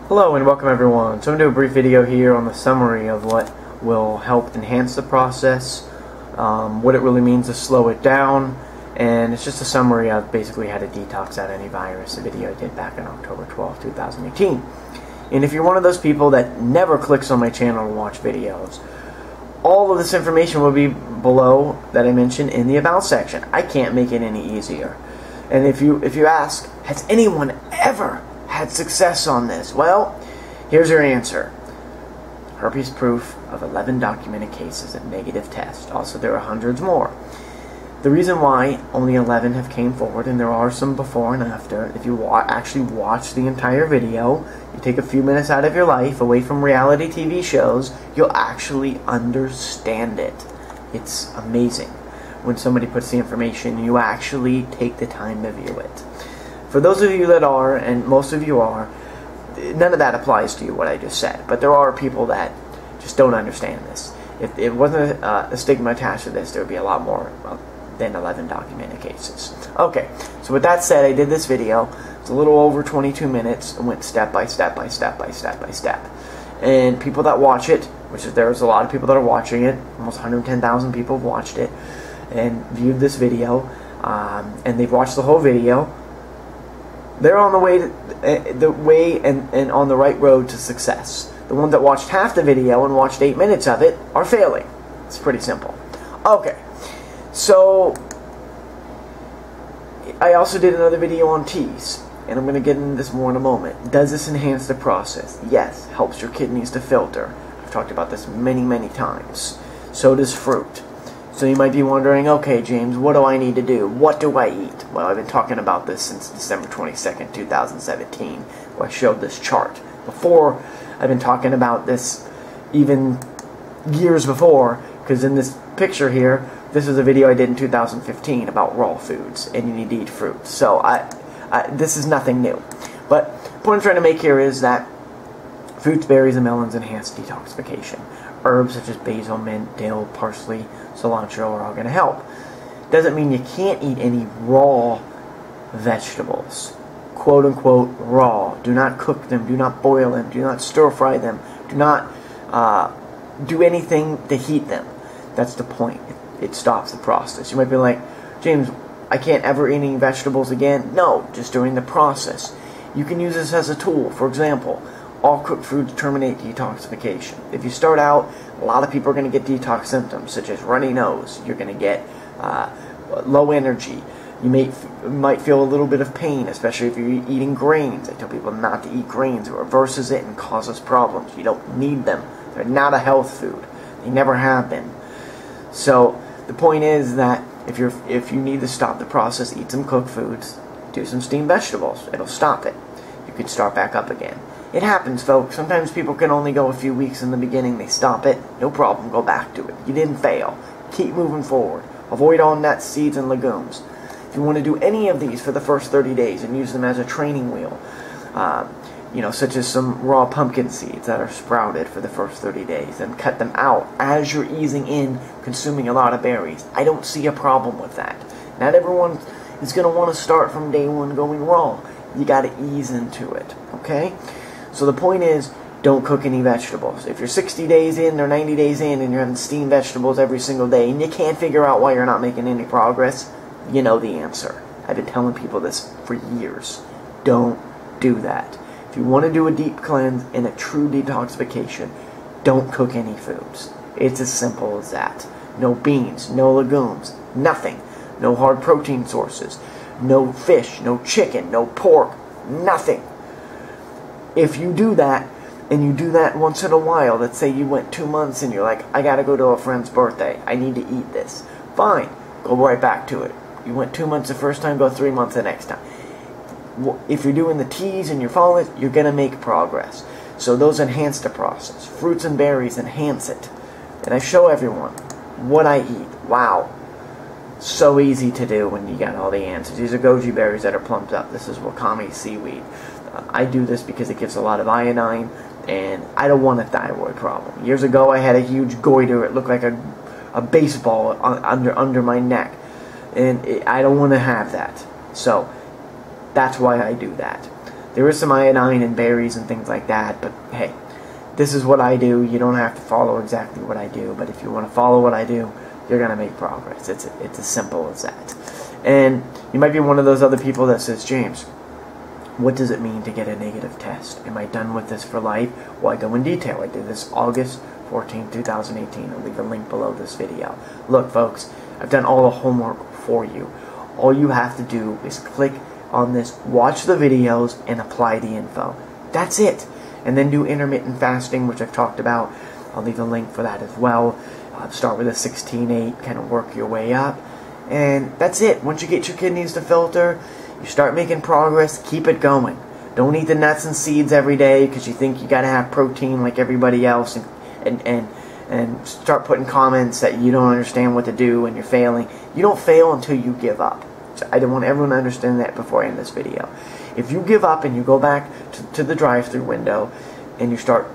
Hello and welcome everyone. So I'm going to do a brief video here on the summary of what will help enhance the process, what it really means to slow it down, and it's just a summary of basically how to detox out any virus, a video I did back on October 12, 2018. And if you're one of those people that never clicks on my channel to watch videos, all of this information will be below that I mentioned in the About section. I can't make it any easier. And if you ask, has anyone ever had success on this? Well, here's your answer. Herpes proof of 11 documented cases of negative tests. Also, there are hundreds more. The reason why only 11 have came forward, and there are some before and after, if you actually watch the entire video, you take a few minutes out of your life away from reality TV shows, you'll actually understand it. It's amazing when somebody puts the information, you actually take the time to view it. For those of you that are, and most of you are, none of that applies to you, what I just said. But there are people that just don't understand this. If it wasn't a stigma attached to this, there would be a lot more than 11 documented cases. Okay, so with that said, I did this video. It's a little over 22 minutes and went step by step by step by step by step. And people that watch it, which is there's a lot of people that are watching it, almost 110,000 people have watched it and viewed this video, and they've watched the whole video. They're on the way and on the right road to success. The ones that watched half the video and watched 8 minutes of it are failing. It's pretty simple. Okay, so I also did another video on teas, and I'm going to get into this more in a moment. Does this enhance the process? Yes. Helps your kidneys to filter. I've talked about this many times. So does fruit. So you might be wondering, okay, James, what do I need to do? What do I eat? Well, I've been talking about this since December 22nd, 2017, where I showed this chart. Before, I've been talking about this even years before, because in this picture here, this is a video I did in 2015 about raw foods, and you need to eat fruit. So this is nothing new. But the point I'm trying to make here is that fruits, berries, and melons enhance detoxification. Herbs such as basil, mint, dill, parsley, cilantro are all going to help. Doesn't mean you can't eat any raw vegetables. Quote unquote raw. Do not cook them. Do not boil them. Do not stir fry them. Do not do anything to heat them. That's the point. It stops the process. You might be like, James, I can't ever eat any vegetables again. No, just during the process. You can use this as a tool. For example, all cooked foods terminate detoxification. If you start out, a lot of people are going to get detox symptoms such as runny nose. You're going to get low energy. You might feel a little bit of pain, especially if you're eating grains. I tell people not to eat grains. It reverses it and causes problems. You don't need them. They're not a health food. They never have been. So the point is that if you need to stop the process, eat some cooked foods, do some steamed vegetables. It'll stop it. You can start back up again. It happens, folks. Sometimes people can only go a few weeks in the beginning. They stop it. No problem. Go back to it. You didn't fail. Keep moving forward. Avoid all nuts, seeds, and legumes. If you want to do any of these for the first 30 days and use them as a training wheel, such as some raw pumpkin seeds that are sprouted for the first 30 days, and cut them out as you're easing in consuming a lot of berries, I don't see a problem with that. Not everyone is going to want to start from day one going raw. You got to ease into it, okay? So the point is, don't cook any vegetables. If you're 60 days in or 90 days in and you're having steamed vegetables every single day and you can't figure out why you're not making any progress, you know the answer. I've been telling people this for years. Don't do that. If you want to do a deep cleanse and a true detoxification, don't cook any foods. It's as simple as that. No beans, no legumes, nothing. No hard protein sources. No fish, no chicken, no pork, nothing. If you do that, and you do that once in a while, let's say you went 2 months and you're like, I gotta go to a friend's birthday, I need to eat this. Fine, go right back to it. You went 2 months the first time, go 3 months the next time. If you're doing the teas and you're following it, you're gonna make progress. So those enhance the process. Fruits and berries enhance it. And I show everyone what I eat. Wow. So easy to do when you got all the answers. These are goji berries that are plumped up. This is wakame seaweed. I do this because it gives a lot of iodine, and I don't want a thyroid problem. Years ago, I had a huge goiter. It looked like a baseball under my neck, and I don't want to have that. So that's why I do that. There is some iodine in berries and things like that, but hey, this is what I do. You don't have to follow exactly what I do, but if you want to follow what I do, you're going to make progress. It's as simple as that. And you might be one of those other people that says, James, what does it mean to get a negative test? Am I done with this for life? Well, I go in detail. I did this August 14, 2018. I'll leave a link below this video. Look, folks, I've done all the homework for you. All you have to do is click on this, watch the videos, and apply the info. That's it. And then do intermittent fasting, which I've talked about. I'll leave a link for that as well. Start with a 16-8, kind of work your way up. And that's it. Once you get your kidneys to filter, you start making progress, keep it going. Don't eat the nuts and seeds every day because you think you got to have protein like everybody else, and start putting comments that you don't understand what to do and you're failing. You don't fail until you give up. So I want everyone to understand that before I end this video. If you give up and you go back to the drive-thru window and you start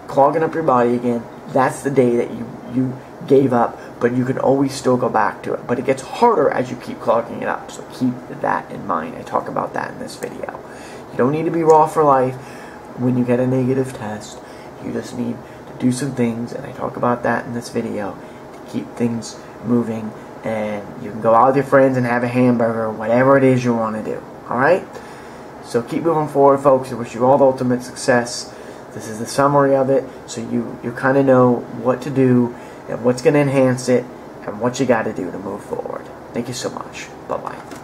clogging up your body again, that's the day that you gave up, but you can always still go back to it. But it gets harder as you keep clogging it up, so keep that in mind. I talk about that in this video. You don't need to be raw for life when you get a negative test. You just need to do some things, and I talk about that in this video, to keep things moving, and you can go out with your friends and have a hamburger, whatever it is you want to do. Alright? So keep moving forward, folks. I wish you all the ultimate success. This is the summary of it, so you kind of know what to do and what's going to enhance it and what you got to do to move forward. Thank you so much. Bye-bye.